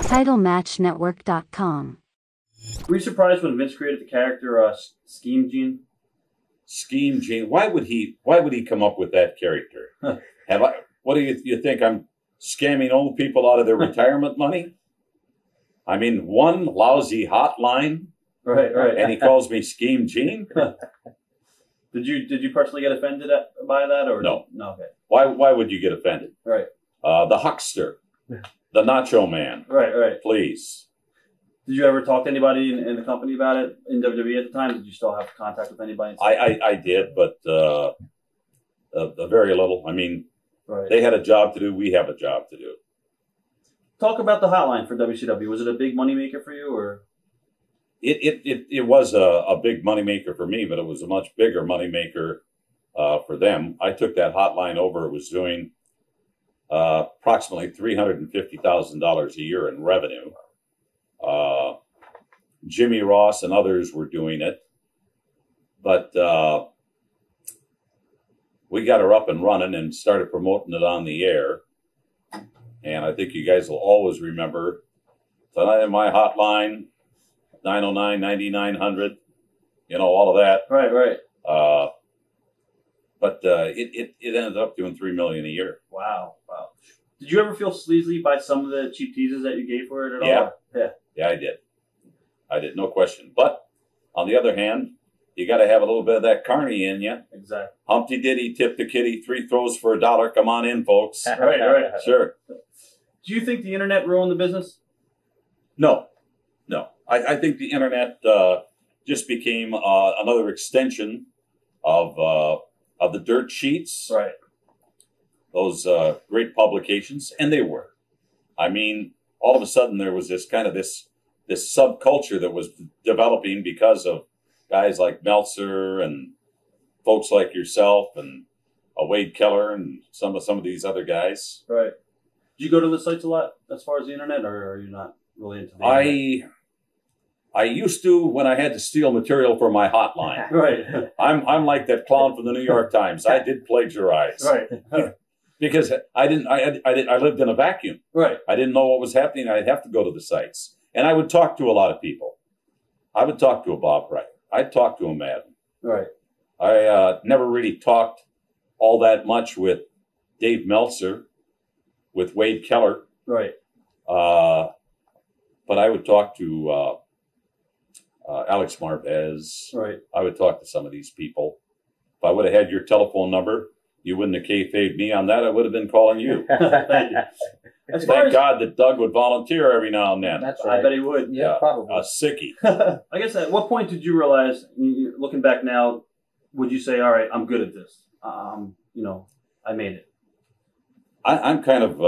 TitleMatchNetwork.com. Were you surprised when Vince created the character Scheme Gene? Scheme Gene. Why would he come up with that character? What do you think? I'm scamming old people out of their retirement money? I mean, one lousy hotline. Right. And he calls me Scheme Gene? Did you personally get offended by that, or no? No. Okay. Why would you get offended? Right. The huckster, the Nacho Man. Right. Please. Did you ever talk to anybody in the company about it in WWE at the time? Did you still have contact with anybody? I did, but very little. I mean, right. They had a job to do. We have a job to do. Talk about the hotline for WCW. Was it a big moneymaker for you, or? It was a big moneymaker for me, but it was a much bigger moneymaker for them. I took that hotline over. It was doing approximately $350,000 a year in revenue. Jimmy Ross and others were doing it, but we got her up and running and started promoting it on the air. And I think you guys will always remember Tonight in My Hotline, 909-9900, all of that. Right. But it ended up doing $3 million a year. Wow. Did you ever feel sleazy by some of the cheap teases that you gave for it at all? Yeah, I did, no question. But on the other hand, you got to have a little bit of that carny in you. Exactly. Humpty Diddy, tip the kitty, 3 throws for $1. Come on in, folks. Right. Sure. Do you think the internet ruined the business? No. I think the internet just became another extension of the dirt sheets. Right. Those great publications, and they were. I mean, all of a sudden there was this subculture that was developing because of guys like Meltzer and folks like yourself and Wade Keller and some of these other guys. Right. Do you go to the sites a lot as far as the internet, or are you not really into the internet? I used to when I had to steal material for my hotline. Right. I'm like that clown from the New York Times. I did plagiarize. Right. Because I lived in a vacuum. Right. I didn't know what was happening. I'd have to go to the sites. And I would talk to a lot of people. I would talk to a Bob Wright. I'd talk to a Madden. Right. I never really talked all that much with Dave Meltzer, with Wade Keller. Right. But I would talk to Alex Marvez. Right. I would talk to some of these people. If I would have had your telephone number, you wouldn't have kayfabed me on that. I would have been calling you. Thank you. Thank God that Doug would volunteer every now and then. That's right. I bet he would. Yeah, probably. A sickie. I guess at what point did you realize, looking back now, would you say, all right, I'm good at this? I made it. I'm kind of,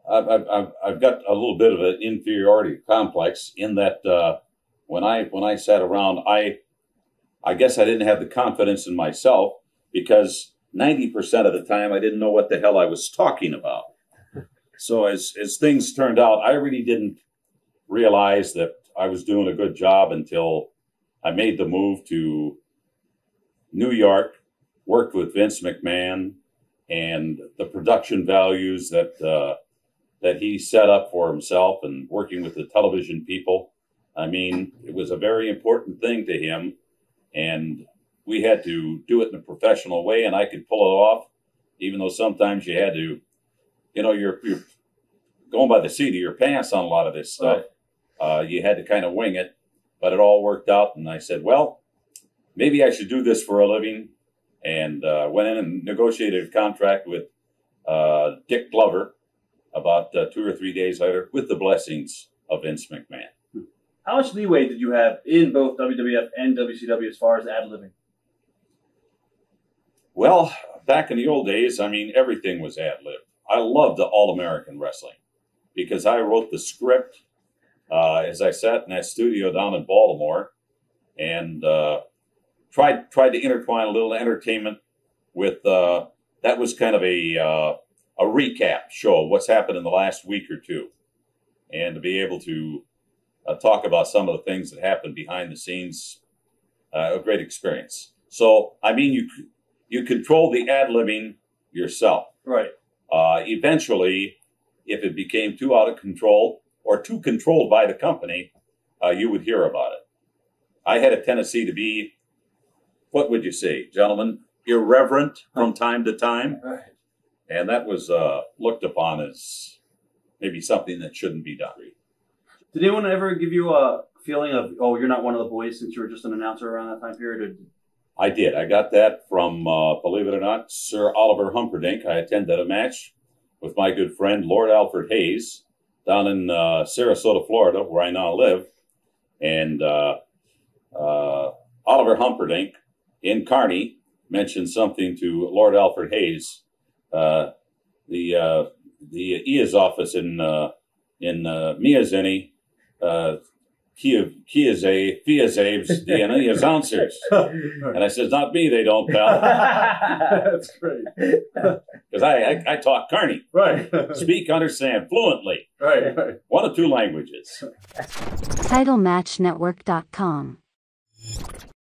I've got a little bit of an inferiority complex in that when I sat around, I guess I didn't have the confidence in myself because 90% of the time I didn't know what the hell I was talking about. So as things turned out, I really didn't realize that I was doing a good job until I made the move to New York, worked with Vince McMahon, and the production values that he set up for himself and working with the television people. I mean, it was a very important thing to him, and we had to do it in a professional way, and I could pull it off, even though sometimes you had to, you're going by the seat of your pants on a lot of this stuff. Right. You had to kind of wing it, but it all worked out, and I said, well, maybe I should do this for a living, and went in and negotiated a contract with Dick Glover about 2 or 3 days later with the blessings of Vince McMahon. How much leeway did you have in both WWF and WCW as far as ad-libbing? Well, back in the old days, I mean, everything was ad-libbed. I loved the All-American Wrestling because I wrote the script as I sat in that studio down in Baltimore and tried to intertwine a little entertainment with, that was kind of a recap show of what's happened in the last week or two. And to be able to talk about some of the things that happened behind the scenes, a great experience. So, I mean, you control the ad-libbing yourself. Right. Eventually, if it became too out of control or too controlled by the company, you would hear about it. I had a tendency to be, what would you say, gentlemen, irreverent from time to time. Right. And that was looked upon as maybe something that shouldn't be done. Did anyone ever give you a feeling of, oh, you're not one of the boys since you were just an announcer around that time period? I did. I got that from, believe it or not, Sir Oliver Humperdinck. I attended a match with my good friend, Lord Alfred Hayes, down in Sarasota, Florida, where I now live. And Oliver Humperdinck in Kearney mentioned something to Lord Alfred Hayes. The EA's office in Miazeni, Kiazabes, the EA's announcers. And I says, not me, they don't, pal. That's great. Because I talk Kearney. Right. Speak, understand fluently. Right. 1 or 2 languages. TitleMatchNetwork.com